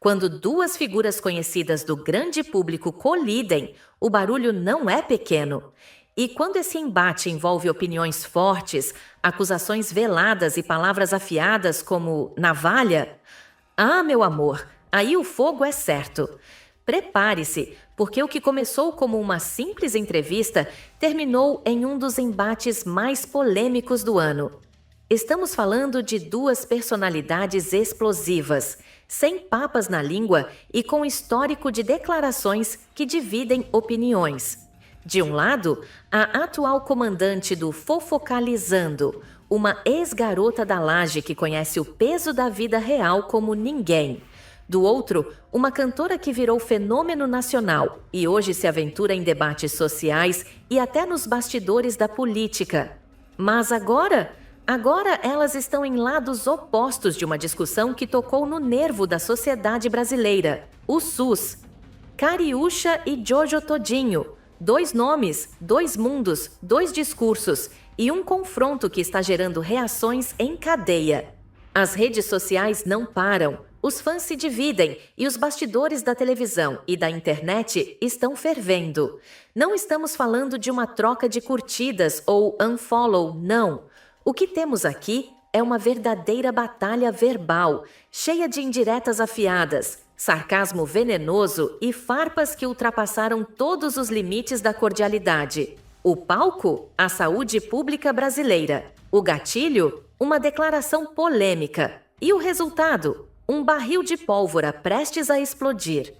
Quando duas figuras conhecidas do grande público colidem, o barulho não é pequeno. E quando esse embate envolve opiniões fortes, acusações veladas e palavras afiadas como navalha, ah, meu amor, aí o fogo é certo. Prepare-se, porque o que começou como uma simples entrevista terminou em um dos embates mais polêmicos do ano. Estamos falando de duas personalidades explosivas, sem papas na língua e com histórico de declarações que dividem opiniões. De um lado, a atual comandante do Fofocalizando, uma ex-garota da Laje que conhece o peso da vida real como ninguém. Do outro, uma cantora que virou fenômeno nacional e hoje se aventura em debates sociais e até nos bastidores da política. Mas agora elas estão em lados opostos de uma discussão que tocou no nervo da sociedade brasileira, o SUS. Cariúcha e Jojo Todinho. 2 nomes, 2 mundos, 2 discursos e um confronto que está gerando reações em cadeia. As redes sociais não param, os fãs se dividem e os bastidores da televisão e da internet estão fervendo. Não estamos falando de uma troca de curtidas ou unfollow, não. O que temos aqui é uma verdadeira batalha verbal, cheia de indiretas afiadas, sarcasmo venenoso e farpas que ultrapassaram todos os limites da cordialidade. O palco, a saúde pública brasileira. O gatilho, uma declaração polêmica. E o resultado, um barril de pólvora prestes a explodir.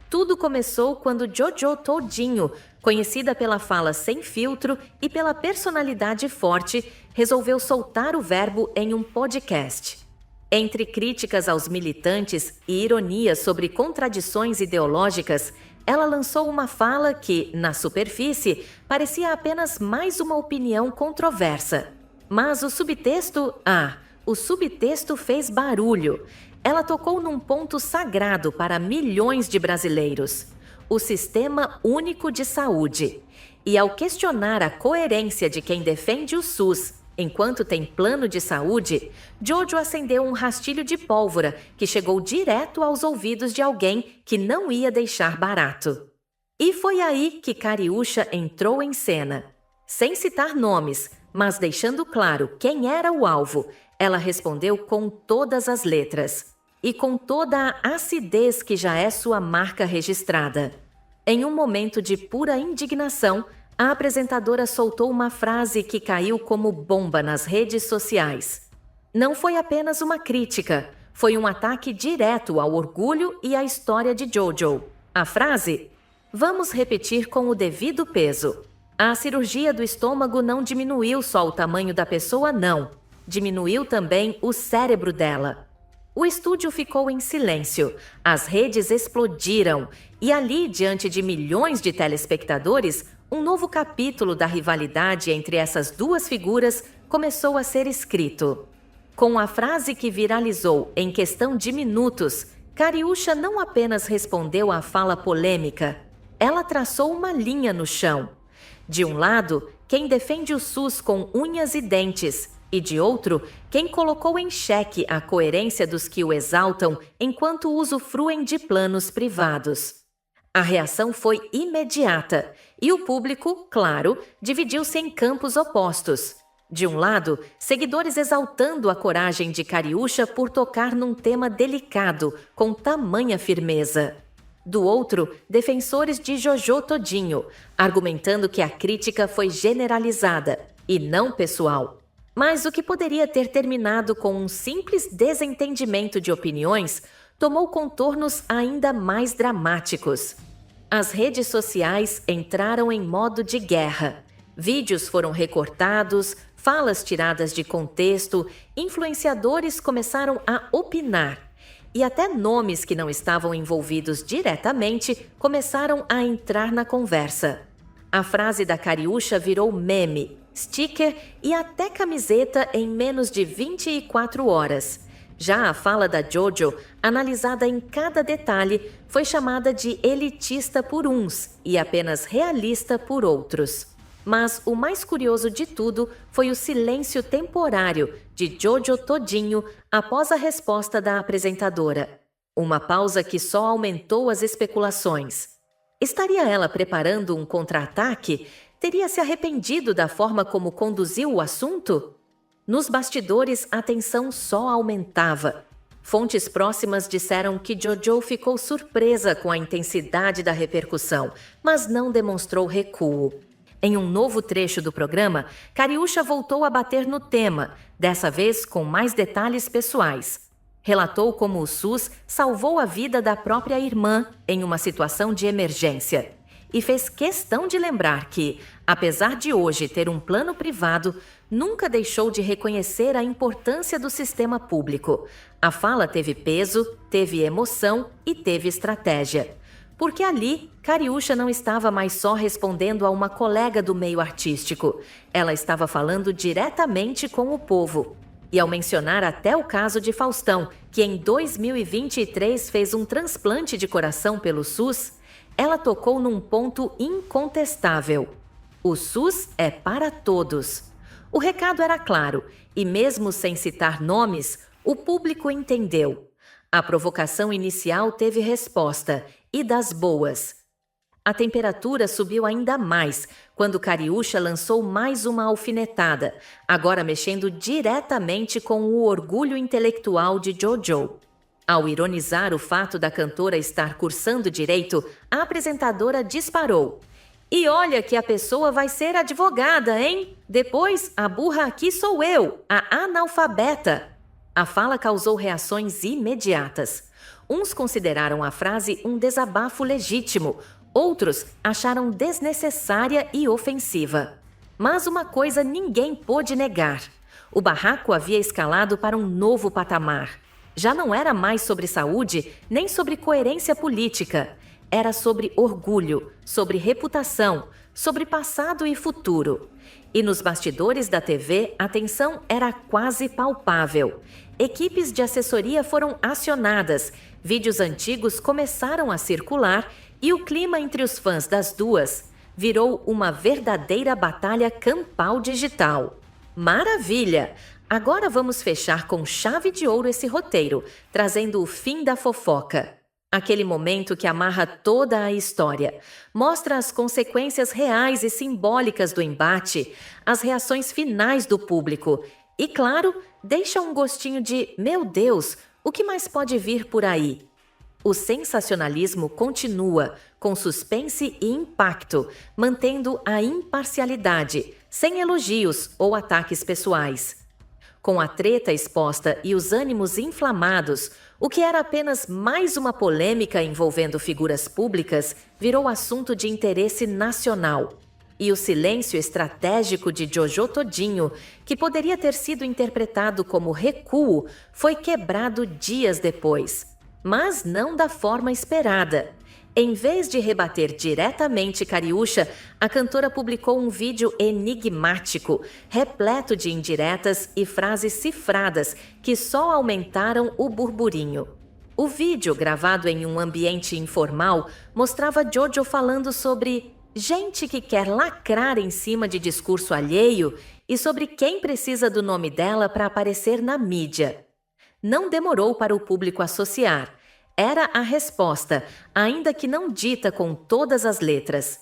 Tudo começou quando Jojo Todinho, conhecida pela fala sem filtro e pela personalidade forte, resolveu soltar o verbo em um podcast. Entre críticas aos militantes e ironias sobre contradições ideológicas, ela lançou uma fala que, na superfície, parecia apenas mais uma opinião controversa. Mas o subtexto fez barulho. Ela tocou num ponto sagrado para milhões de brasileiros: o Sistema Único de Saúde. E ao questionar a coerência de quem defende o SUS enquanto tem plano de saúde, Jojo acendeu um rastilho de pólvora que chegou direto aos ouvidos de alguém que não ia deixar barato. E foi aí que Cariúcha entrou em cena. Sem citar nomes, mas deixando claro quem era o alvo, ela respondeu com todas as letras e com toda a acidez que já é sua marca registrada. Em um momento de pura indignação, a apresentadora soltou uma frase que caiu como bomba nas redes sociais. Não foi apenas uma crítica, foi um ataque direto ao orgulho e à história de Jojo. A frase: "Vamos repetir com o devido peso. A cirurgia do estômago não diminuiu só o tamanho da pessoa, não. Diminuiu também o cérebro dela." O estúdio ficou em silêncio, as redes explodiram e ali, diante de milhões de telespectadores, um novo capítulo da rivalidade entre essas duas figuras começou a ser escrito. Com a frase que viralizou em questão de minutos, Cariúcha não apenas respondeu à fala polêmica, ela traçou uma linha no chão. De um lado, quem defende o SUS com unhas e dentes, e de outro, quem colocou em xeque a coerência dos que o exaltam enquanto usufruem de planos privados. A reação foi imediata e o público, claro, dividiu-se em campos opostos. De um lado, seguidores exaltando a coragem de Cariúcha por tocar num tema delicado, com tamanha firmeza. Do outro, defensores de Jojo Todinho, argumentando que a crítica foi generalizada e não pessoal. Mas o que poderia ter terminado com um simples desentendimento de opiniões tomou contornos ainda mais dramáticos. As redes sociais entraram em modo de guerra. Vídeos foram recortados, falas tiradas de contexto, influenciadores começaram a opinar. E até nomes que não estavam envolvidos diretamente começaram a entrar na conversa. A frase da Cariúcha virou meme, sticker e até camiseta em menos de 24 horas. Já a fala da Jojo, analisada em cada detalhe, foi chamada de elitista por uns e apenas realista por outros. Mas o mais curioso de tudo foi o silêncio temporário de Jojo Todinho após a resposta da apresentadora. Uma pausa que só aumentou as especulações. Estaria ela preparando um contra-ataque? Teria se arrependido da forma como conduziu o assunto? Nos bastidores, a tensão só aumentava. Fontes próximas disseram que Jojo ficou surpresa com a intensidade da repercussão, mas não demonstrou recuo. Em um novo trecho do programa, Cariúcha voltou a bater no tema, dessa vez com mais detalhes pessoais. Relatou como o SUS salvou a vida da própria irmã em uma situação de emergência. E fez questão de lembrar que, apesar de hoje ter um plano privado, nunca deixou de reconhecer a importância do sistema público. A fala teve peso, teve emoção e teve estratégia. Porque ali, Cariúcha não estava mais só respondendo a uma colega do meio artístico. Ela estava falando diretamente com o povo. E ao mencionar até o caso de Faustão, que em 2023 fez um transplante de coração pelo SUS, ela tocou num ponto incontestável. O SUS é para todos. O recado era claro, e mesmo sem citar nomes, o público entendeu. A provocação inicial teve resposta, e das boas. A temperatura subiu ainda mais quando Cariúcha lançou mais uma alfinetada, agora mexendo diretamente com o orgulho intelectual de Jojo. Ao ironizar o fato da cantora estar cursando direito, a apresentadora disparou. E olha que a pessoa vai ser advogada, hein? Depois, a burra aqui sou eu, a analfabeta. A fala causou reações imediatas. Uns consideraram a frase um desabafo legítimo, outros acharam desnecessária e ofensiva. Mas uma coisa ninguém pôde negar. O barraco havia escalado para um novo patamar. Já não era mais sobre saúde, nem sobre coerência política. Era sobre orgulho, sobre reputação, sobre passado e futuro. E nos bastidores da TV, a tensão era quase palpável. Equipes de assessoria foram acionadas, vídeos antigos começaram a circular e o clima entre os fãs das duas virou uma verdadeira batalha campal digital. Maravilha! Agora vamos fechar com chave de ouro esse roteiro, trazendo o fim da fofoca. Aquele momento que amarra toda a história, mostra as consequências reais e simbólicas do embate, as reações finais do público e, claro, deixa um gostinho de meu Deus, o que mais pode vir por aí? O sensacionalismo continua, com suspense e impacto, mantendo a imparcialidade, sem elogios ou ataques pessoais. Com a treta exposta e os ânimos inflamados, o que era apenas mais uma polêmica envolvendo figuras públicas virou assunto de interesse nacional. E o silêncio estratégico de Jojo Todinho, que poderia ter sido interpretado como recuo, foi quebrado dias depois. Mas não da forma esperada. Em vez de rebater diretamente Cariúcha, a cantora publicou um vídeo enigmático, repleto de indiretas e frases cifradas que só aumentaram o burburinho. O vídeo, gravado em um ambiente informal, mostrava Jojo falando sobre gente que quer lacrar em cima de discurso alheio e sobre quem precisa do nome dela para aparecer na mídia. Não demorou para o público associar. Era a resposta, ainda que não dita com todas as letras.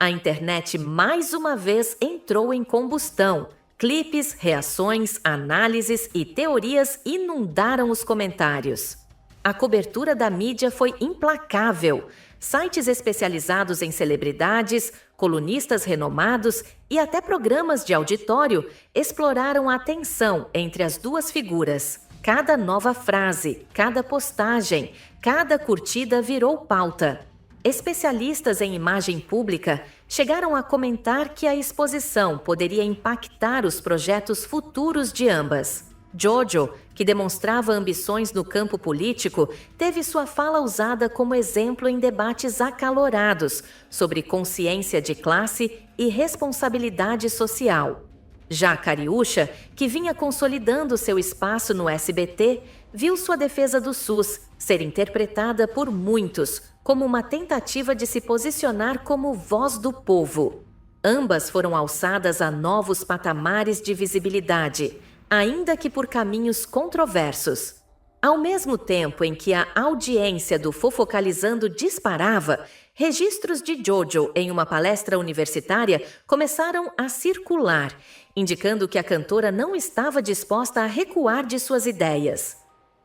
A internet mais uma vez entrou em combustão. Clipes, reações, análises e teorias inundaram os comentários. A cobertura da mídia foi implacável. Sites especializados em celebridades, colunistas renomados e até programas de auditório exploraram a tensão entre as duas figuras. Cada nova frase, cada postagem, cada curtida virou pauta. Especialistas em imagem pública chegaram a comentar que a exposição poderia impactar os projetos futuros de ambas. Jojo, que demonstrava ambições no campo político, teve sua fala usada como exemplo em debates acalorados sobre consciência de classe e responsabilidade social. Já Cariúcha, que vinha consolidando seu espaço no SBT, viu sua defesa do SUS ser interpretada por muitos como uma tentativa de se posicionar como voz do povo. Ambas foram alçadas a novos patamares de visibilidade, ainda que por caminhos controversos. Ao mesmo tempo em que a audiência do Fofocalizando disparava, registros de Jojo em uma palestra universitária começaram a circular, indicando que a cantora não estava disposta a recuar de suas ideias.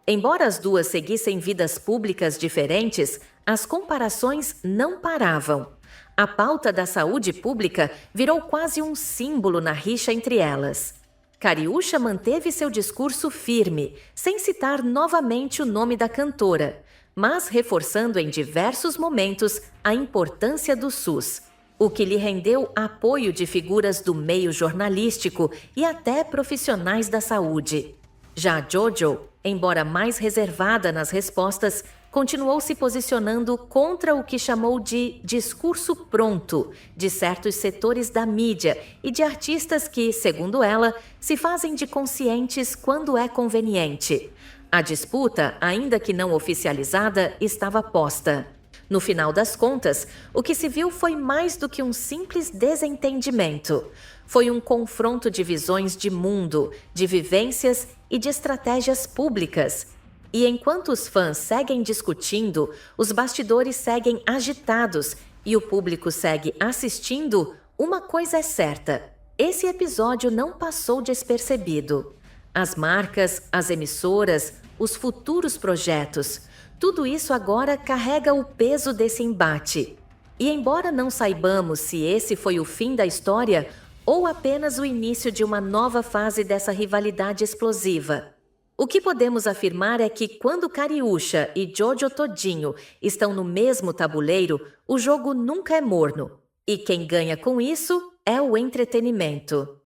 Embora as duas seguissem vidas públicas diferentes, as comparações não paravam. A pauta da saúde pública virou quase um símbolo na rixa entre elas. Kariusha manteve seu discurso firme, sem citar novamente o nome da cantora, mas reforçando em diversos momentos a importância do SUS, o que lhe rendeu apoio de figuras do meio jornalístico e até profissionais da saúde. Já Jojo, embora mais reservada nas respostas, continuou se posicionando contra o que chamou de discurso pronto de certos setores da mídia e de artistas que, segundo ela, se fazem de conscientes quando é conveniente. A disputa, ainda que não oficializada, estava posta. No final das contas, o que se viu foi mais do que um simples desentendimento. Foi um confronto de visões de mundo, de vivências e de estratégias públicas. E enquanto os fãs seguem discutindo, os bastidores seguem agitados e o público segue assistindo, uma coisa é certa: esse episódio não passou despercebido. As marcas, as emissoras, os futuros projetos, tudo isso agora carrega o peso desse embate. E embora não saibamos se esse foi o fim da história ou apenas o início de uma nova fase dessa rivalidade explosiva, o que podemos afirmar é que quando Kariusha e Jojo Todinho estão no mesmo tabuleiro, o jogo nunca é morno. E quem ganha com isso é o entretenimento.